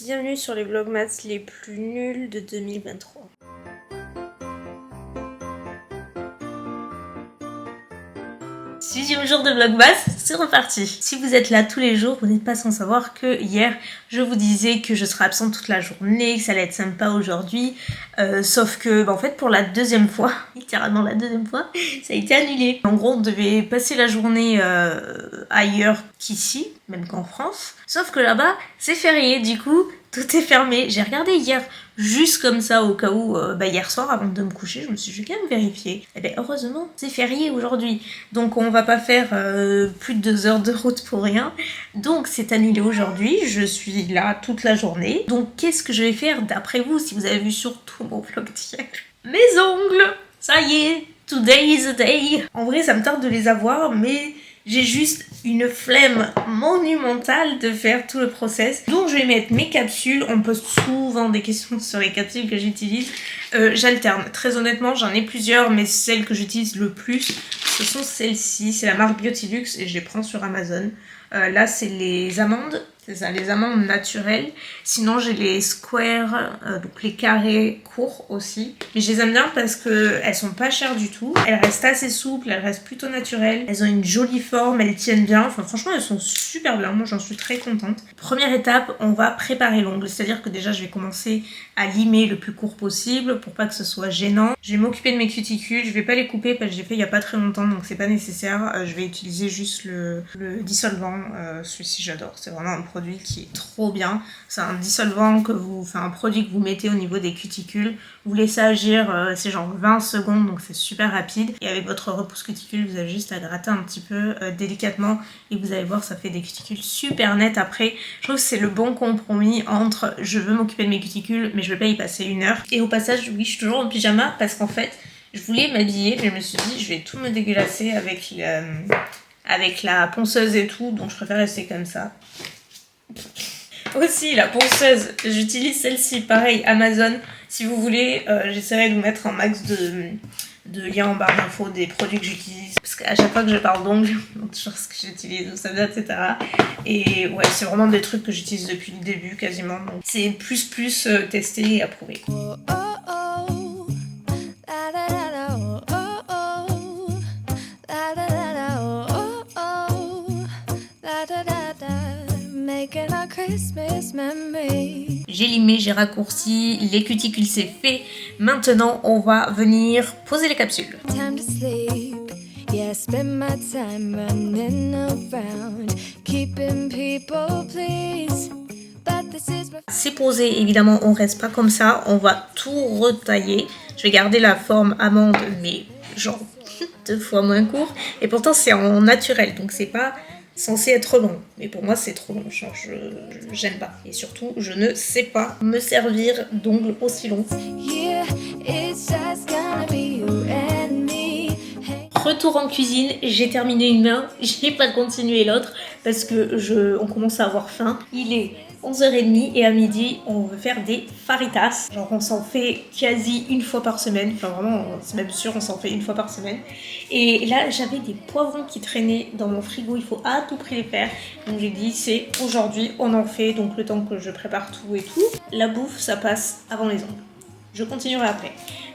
Bienvenue sur les vlogmas les plus nuls de 2023. Sixième jour de vlogmas, c'est reparti. Si vous êtes là tous les jours, vous n'êtes pas sans savoir que hier, je vous disais que je serais absente toute la journée, que ça allait être sympa aujourd'hui. Sauf que, en fait, pour la deuxième fois, littéralement la deuxième fois, ça a été annulé. En gros, on devait passer la journée ailleurs qu'ici, même qu'en France. Sauf que là-bas, c'est férié, du coup, tout est fermé. J'ai regardé hier, juste comme ça, au cas où, hier soir, avant de me coucher, je me suis dit, je vais quand même vérifier. Et bien, heureusement, c'est férié aujourd'hui. Donc, on va pas faire plus de 2 heures de route pour rien. Donc, c'est annulé aujourd'hui. Je suis là toute la journée. Donc, qu'est-ce que je vais faire d'après vous, si vous avez vu surtout mon vlog d'hier? Mes ongles! Ça y est, today is a day. En vrai, ça me tarde de les avoir, mais j'ai juste une flemme monumentale de faire tout le process. Donc je vais mettre mes capsules. On me pose souvent des questions sur les capsules que j'utilise. J'alterne. Très honnêtement, j'en ai plusieurs, mais celles que j'utilise le plus, ce sont celles-ci. C'est la marque Beautilux et je les prends sur Amazon. Là, c'est les amandes. C'est ça, les amandes naturelles. Sinon, j'ai les squares, donc les carrés courts aussi. Mais je les aime bien parce qu'elles sont pas chères du tout. Elles restent assez souples, elles restent plutôt naturelles. Elles ont une jolie forme, elles tiennent bien. Enfin, franchement, elles sont super bien. Moi, j'en suis très contente. Première étape, on va préparer l'ongle. C'est-à-dire que déjà, je vais commencer à limer le plus court possible pour pas que ce soit gênant. Je vais m'occuper de mes cuticules. Je vais pas les couper parce que j'ai fait il y a pas très longtemps, donc c'est pas nécessaire. Je vais utiliser juste le dissolvant. Celui-ci, j'adore. C'est vraiment un produit qui est trop bien. C'est un dissolvant un produit que vous mettez au niveau des cuticules. Vous laissez agir, c'est genre 20 secondes, donc c'est super rapide. Et avec votre repousse cuticule, vous avez juste à gratter un petit peu délicatement et vous allez voir, ça fait des cuticules super nettes. Après, je trouve que c'est le bon compromis entre je veux m'occuper de mes cuticules, mais je vais pas y passer 1 heure. Et au passage, oui, je suis toujours en pyjama parce qu'en fait, je voulais m'habiller, mais je me suis dit, je vais tout me dégueulasser avec la ponceuse et tout, donc je préfère rester comme ça. Aussi, la ponceuse, j'utilise celle-ci, pareil, Amazon. Si vous voulez, j'essaierai de vous mettre un max de liens en barre d'infos des produits que j'utilise. Parce qu'à chaque fois que je parle d'ongles, toujours ce que j'utilise, ça vient, etc. Et ouais, c'est vraiment des trucs que j'utilise depuis le début quasiment. Donc c'est plus testé et approuvé. J'ai limé, j'ai raccourci, les cuticules c'est fait. Maintenant, on va venir poser les capsules. C'est posé, évidemment, on reste pas comme ça. On va tout retailler. Je vais garder la forme amande, mais genre 2 fois moins court. Et pourtant, c'est en naturel, donc c'est pas censé être long, mais pour moi c'est trop long, genre j'aime pas, et surtout je ne sais pas me servir d'ongles aussi longs. Retour en cuisine, j'ai terminé une main, j'ai pas continué l'autre parce que on commence à avoir faim. Il est 11h30 et à midi on veut faire des faritas. Genre on s'en fait quasi 1 fois par semaine, enfin vraiment c'est même sûr on s'en fait 1 fois par semaine. Et là j'avais des poivrons qui traînaient dans mon frigo, il faut à tout prix les faire. Donc j'ai dit c'est aujourd'hui on en fait, donc le temps que je prépare tout et tout. La bouffe ça passe avant les ongles. Je continuerai après.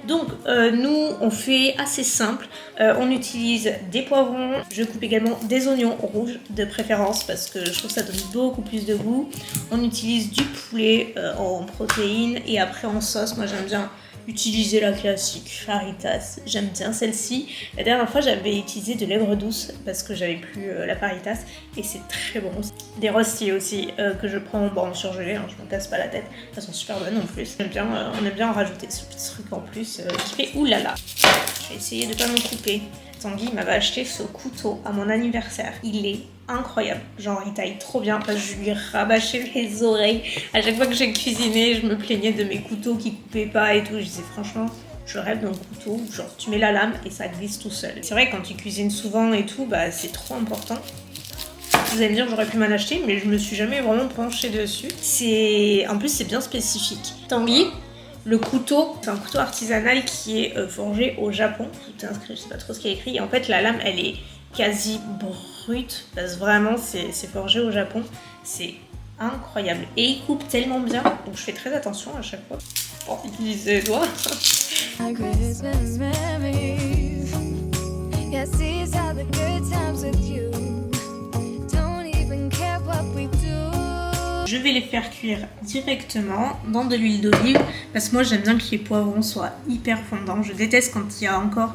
Donc nous on fait assez simple, on utilise des poivrons, je coupe également des oignons rouges de préférence parce que je trouve que ça donne beaucoup plus de goût. On utilise du poulet en protéines et après en sauce, moi j'aime bien utiliser la classique faritas, j'aime bien celle-ci. La dernière fois j'avais utilisé de lèvres douces parce que j'avais plus la faritas et c'est très bon. Des rostis aussi que je prends en surgelé, hein, je me casse pas la tête, elles sont super bonnes en plus. On aime bien en rajouter ce petit truc en plus qui fait oulala. Je vais essayer de pas me couper. Tanguy m'avait acheté ce couteau à mon anniversaire, il est incroyable, genre il taille trop bien parce que je lui rabâchais les oreilles à chaque fois que j'ai cuisiné. Je me plaignais de mes couteaux qui coupaient pas et tout, je disais franchement je rêve d'un couteau, genre tu mets la lame et ça glisse tout seul. C'est vrai quand tu cuisines souvent et tout, bah c'est trop important. Vous allez me dire j'aurais pu m'en acheter mais je me suis jamais vraiment penchée dessus. En plus c'est bien spécifique. Tanguy, le couteau, c'est un couteau artisanal qui est forgé au Japon. Tout est inscrit, je sais pas trop ce qu'il y a écrit. Et en fait la lame elle est quasi brute parce que vraiment c'est forgé au Japon. C'est incroyable. Et il coupe tellement bien, donc je fais très attention à chaque fois pour utiliser les doigts. Je vais les faire cuire directement dans de l'huile d'olive parce que moi j'aime bien que les poivrons soient hyper fondants. Je déteste quand il y a encore,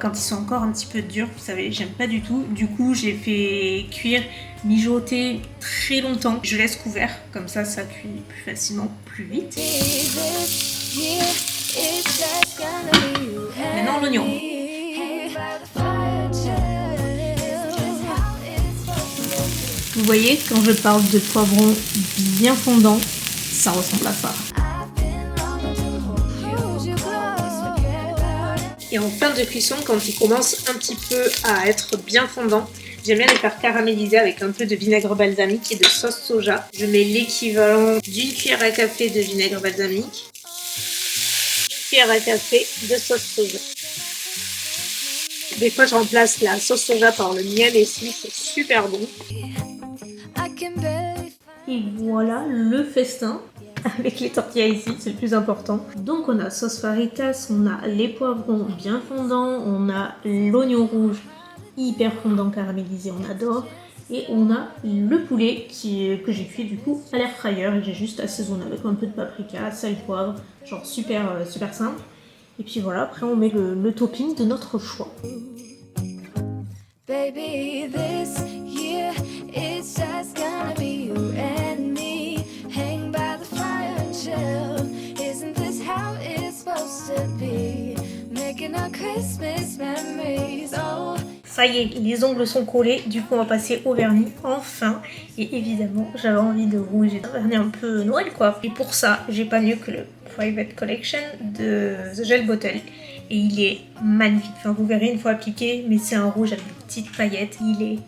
quand ils sont encore un petit peu durs, vous savez, j'aime pas du tout. Du coup j'ai fait cuire, mijoter très longtemps. Je laisse couvert, comme ça ça cuit plus facilement, plus vite. Maintenant l'oignon. Vous voyez, quand je parle de poivrons bien fondants, ça ressemble à ça. Et en fin de cuisson, quand ils commencent un petit peu à être bien fondants, j'aime bien les faire caraméliser avec un peu de vinaigre balsamique et de sauce soja. Je mets l'équivalent d'une cuillère à café de vinaigre balsamique, une cuillère à café de sauce soja. Des fois, je remplace la sauce soja par le miel et c'est super bon. Et voilà le festin avec les tortillas ici, c'est le plus important. Donc on a sauce faritas, on a les poivrons bien fondants, on a l'oignon rouge hyper fondant caramélisé, on adore. Et on a le poulet que j'ai cuit du coup à l'air fryer et j'ai juste assaisonné avec un peu de paprika, sel, poivre, genre super simple. Et puis voilà, après on met le topping de notre choix. Baby, this year it's just gonna be you and me. Hang by the fire and chill. Isn't this how it's supposed to be? Making our Christmas memories. Oh. Ça y est, les ongles sont collés, du coup on va passer au vernis enfin. Et évidemment, j'avais envie de rouge et d'un vernis un peu Noël quoi. Et pour ça, j'ai pas mieux que le Private Collection de The Gel Bottle. Et il est magnifique, enfin vous verrez une fois appliqué, mais c'est un rouge avec des petites paillettes, il est...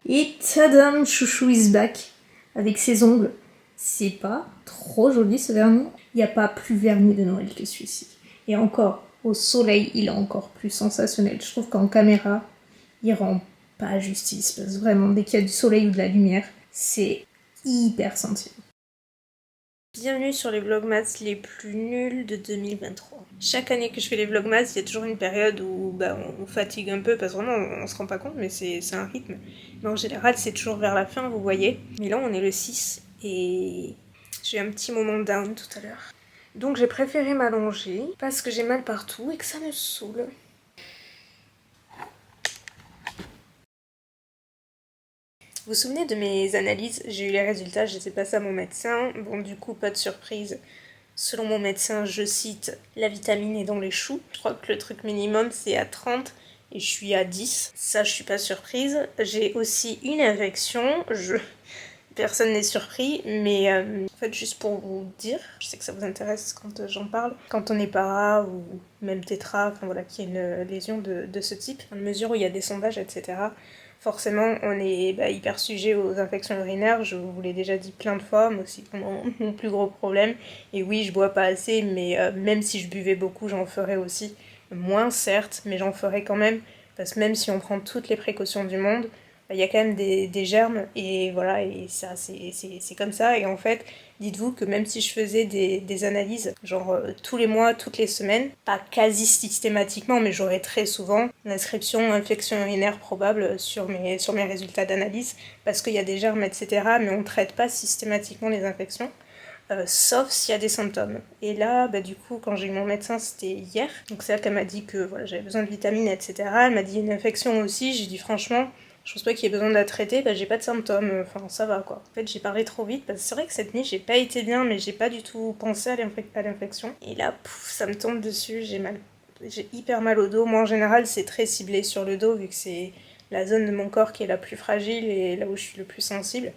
Et tadam, chouchou is back, avec ses ongles. C'est pas trop joli ce vernis. Il n'y a pas plus vernis de Noël que celui-ci. Et encore, au soleil, il est encore plus sensationnel. Je trouve qu'en caméra, il rend pas justice, parce que vraiment, dès qu'il y a du soleil ou de la lumière, c'est hyper sensible. Bienvenue sur les vlogmas les plus nuls de 2023. Chaque année que je fais les vlogmas, il y a toujours une période où on fatigue un peu parce que vraiment on se rend pas compte mais c'est un rythme. Mais en général c'est toujours vers la fin, vous voyez. Mais là on est le 6 et j'ai eu un petit moment down tout à l'heure. Donc j'ai préféré m'allonger parce que j'ai mal partout et que ça me saoule. Vous vous souvenez de mes analyses? J'ai eu les résultats, je les ai passés à mon médecin. Bon, du coup, pas de surprise. Selon mon médecin, je cite, la vitamine est dans les choux. Je crois que le truc minimum, c'est à 30 et je suis à 10. Ça, je suis pas surprise. J'ai aussi une infection. Personne n'est surpris, mais en fait, juste pour vous dire, je sais que ça vous intéresse quand j'en parle, quand on est para ou même tétra, enfin voilà, qu'il y a une lésion de ce type, dans la mesure où il y a des sondages, etc., forcément, on est hyper sujet aux infections urinaires, je vous l'ai déjà dit plein de fois, moi aussi, mon plus gros problème. Et oui, je bois pas assez, mais même si je buvais beaucoup, j'en ferais aussi. Moins, certes, mais j'en ferais quand même, parce que même si on prend toutes les précautions du monde, il y a quand même des germes, et voilà, et ça, c'est comme ça. Et en fait, dites-vous que même si je faisais des analyses, genre tous les mois, toutes les semaines, pas quasi systématiquement, mais j'aurais très souvent l'inscription infection urinaire probable sur mes résultats d'analyse, parce qu'il y a des germes, etc., mais on ne traite pas systématiquement les infections. Sauf s'il y a des symptômes. Et là, du coup, quand j'ai eu mon médecin, c'était hier, donc c'est là qu'elle m'a dit que voilà, j'avais besoin de vitamines, etc. Elle m'a dit une infection aussi, j'ai dit franchement, je pense pas qu'il y ait besoin de la traiter, j'ai pas de symptômes, enfin ça va quoi. En fait j'ai parlé trop vite, parce que c'est vrai que cette nuit j'ai pas été bien, mais j'ai pas du tout pensé à l'infection. Et là, pouf, ça me tombe dessus, j'ai hyper mal au dos. Moi en général c'est très ciblé sur le dos, vu que c'est la zone de mon corps qui est la plus fragile et là où je suis le plus sensible.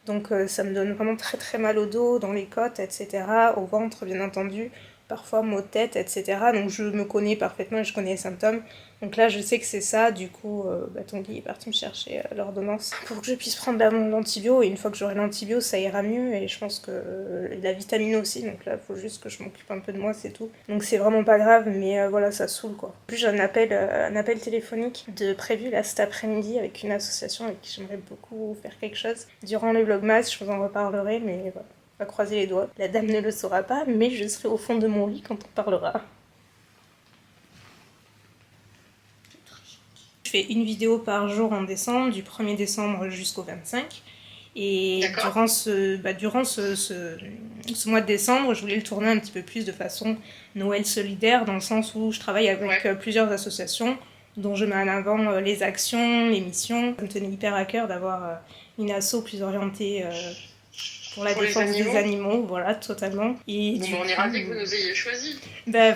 Donc ça me donne vraiment très très mal au dos, dans les côtes, etc. Au ventre bien entendu, parfois maux de tête, etc. Donc je me connais parfaitement et je connais les symptômes. Donc là je sais que c'est ça, du coup Tanguy est parti me chercher l'ordonnance pour que je puisse prendre mon antibio, et une fois que j'aurai l'antibio ça ira mieux, et je pense que la vitamine aussi, donc là il faut juste que je m'occupe un peu de moi, c'est tout. Donc c'est vraiment pas grave, mais voilà, ça saoule quoi. En plus j'ai un appel téléphonique de prévu là cet après-midi avec une association avec qui j'aimerais beaucoup faire quelque chose. Durant le vlogmas je vous en reparlerai, mais voilà, on va croiser les doigts. La dame ne le saura pas, mais je serai au fond de mon lit quand on parlera. Je fais une vidéo par jour en décembre, du 1er décembre jusqu'au 25. Et durant ce mois de décembre, je voulais le tourner un petit peu plus de façon Noël solidaire, dans le sens où je travaille avec plusieurs associations, dont je mets en avant les actions, les missions. Ça me tenait hyper à cœur d'avoir une asso plus orientée pour la défense des animaux, voilà, totalement. Et bon, on est ravis que vous nous ayez choisis.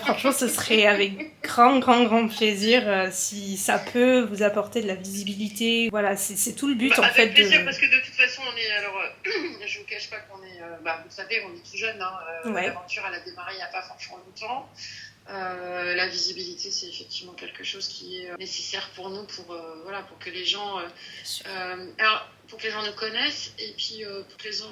Franchement, ce serait avec grand plaisir si ça peut vous apporter de la visibilité. Voilà, c'est tout le but en fait. Avec plaisir, parce que de toute façon, on est. Alors, je vous cache pas qu'on est. Vous savez, on est tout jeune. L'aventure, elle a démarré il n'y a pas franchement longtemps. La visibilité, c'est effectivement quelque chose qui est nécessaire pour nous, pour que les gens. Pour que les gens nous connaissent, et puis pour que les gens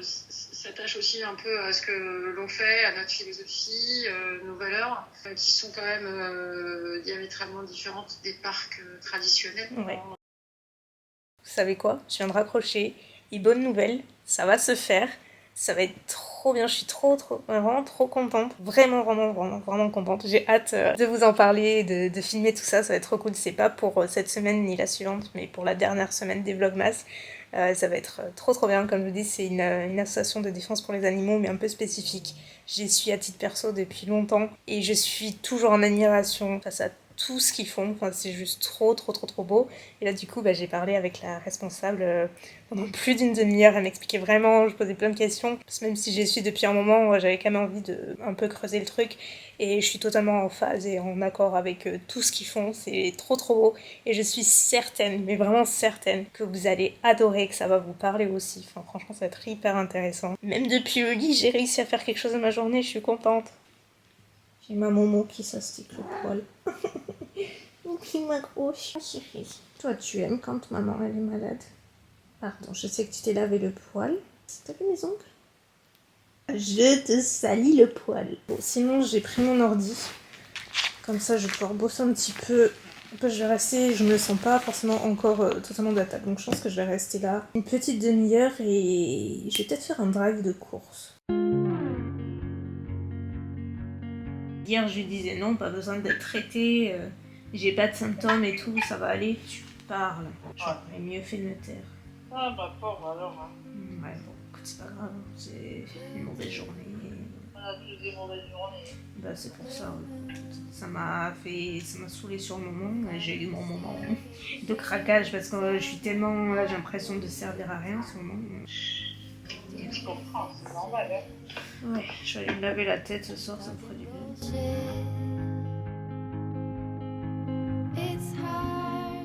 s'attachent aussi un peu à ce que l'on fait, à notre philosophie, nos valeurs, qui sont quand même diamétralement différentes des parcs traditionnels. Ouais. Vous savez quoi? Je viens de raccrocher. Et bonne nouvelle, ça va se faire. Ça va être trop bien, je suis vraiment trop contente. Vraiment contente. J'ai hâte de vous en parler, de filmer tout ça, ça va être trop cool. C'est pas pour cette semaine ni la suivante, mais pour la dernière semaine des Vlogmas. Ça va être trop bien, comme je vous dis, c'est une association de défense pour les animaux, mais un peu spécifique. J'y suis à titre perso depuis longtemps, et je suis toujours en admiration face à tout ce qu'ils font, enfin, c'est juste trop beau. Et là du coup j'ai parlé avec la responsable pendant plus d'une demi-heure, elle m'expliquait vraiment, je posais plein de questions, parce que même si j'y suis depuis un moment, j'avais quand même envie de un peu creuser le truc, et je suis totalement en phase et en accord avec tout ce qu'ils font, c'est trop beau, et je suis certaine, mais vraiment certaine, que vous allez adorer, que ça va vous parler aussi. Enfin franchement ça va être hyper intéressant. Même depuis le lit j'ai réussi à faire quelque chose de ma journée, je suis contente. J'ai ma Momo qui s'astique le poil. Qui m'accroche. Chérie, toi tu aimes quand maman elle est malade. Pardon, je sais que tu t'es lavé le poil. T'as vu mes ongles? Je te salis le poil. Bon, sinon j'ai pris mon ordi. Comme ça je vais pouvoir bosser un petit peu. Après, je vais rester, je me sens pas forcément encore totalement d'attaque. Donc je pense que je vais rester là une petite demi-heure, et je vais peut-être faire un drive de course. Hier je lui disais non, pas besoin d'être traitée, j'ai pas de symptômes et tout, ça va aller, tu parles. J'aurais mieux fait de me taire. Ah bah pauvre alors. Ouais bon, écoute, c'est pas grave, c'est une mauvaise journée. On a tous des mauvaises journées. Bah c'est pour ça, ça m'a saoulé sur le moment, j'ai eu mon moment de craquage parce que je suis tellement, là j'ai l'impression de servir à rien en ce moment. Je comprends, c'est normal. Ouais, je vais aller me laver la tête ce soir, ça me ferait du bien.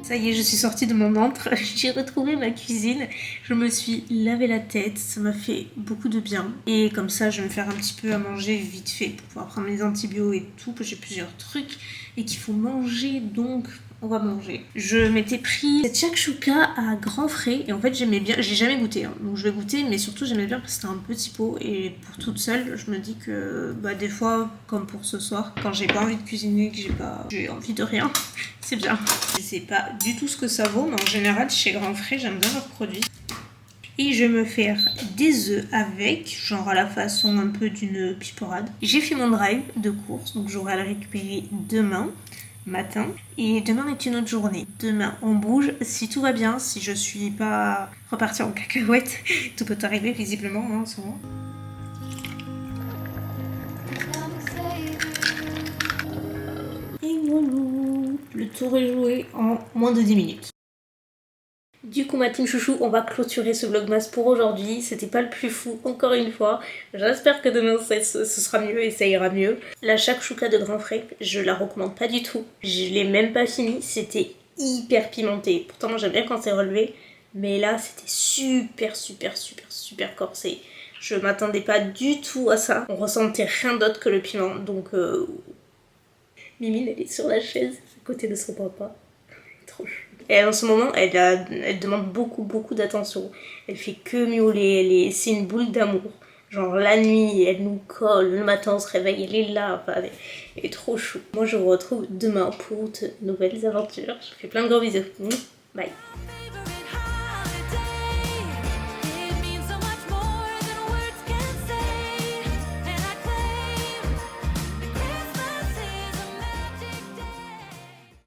Ça y est, je suis sortie de mon antre, j'ai retrouvé ma cuisine, je me suis lavé la tête, ça m'a fait beaucoup de bien. Et comme ça, je vais me faire un petit peu à manger vite fait pour pouvoir prendre les antibiotiques et tout, parce que j'ai plusieurs trucs et qu'il faut manger, donc on va manger. Je m'étais pris cette shakshuka à grands frais, et en fait j'aimais bien, j'ai jamais goûté, hein, donc je vais goûter, mais surtout j'aimais bien parce que c'était un petit pot, et pour toute seule, je me dis que des fois, comme pour ce soir, quand j'ai pas envie de cuisiner, que j'ai envie de rien, c'est bien. Je sais pas du tout ce que ça vaut, mais en général chez Grand Frais j'aime bien leurs produits. Et je vais me faire des œufs avec, genre à la façon un peu d'une piporade. J'ai fait mon drive de course, donc j'aurai à le récupérer demain matin. Et demain est une autre journée. Demain on bouge, si tout va bien, si je suis pas repartie en cacahuète, tout peut arriver visiblement en ce moment. Et voilà, le tour est joué en moins de 10 minutes. Du coup ma team chouchou, on va clôturer ce vlogmas pour aujourd'hui. C'était pas le plus fou, encore une fois. J'espère que demain ce sera mieux et ça ira mieux. La shakshuka de Grand Frais, je la recommande pas du tout. Je l'ai même pas fini, c'était hyper pimenté. Pourtant j'aime bien quand c'est relevé, mais là c'était super corsé. Je m'attendais pas du tout à ça. On ressentait rien d'autre que le piment, donc... Mimine elle est sur la chaise, côté de son papa. Trop chou. Et en ce moment, elle demande beaucoup d'attention. Elle fait que miauler, c'est une boule d'amour. Genre la nuit, elle nous colle, le matin on se réveille, elle est là, enfin, elle est trop chou. Moi je vous retrouve demain pour de nouvelles aventures. Je vous fais plein de gros bisous. Bye.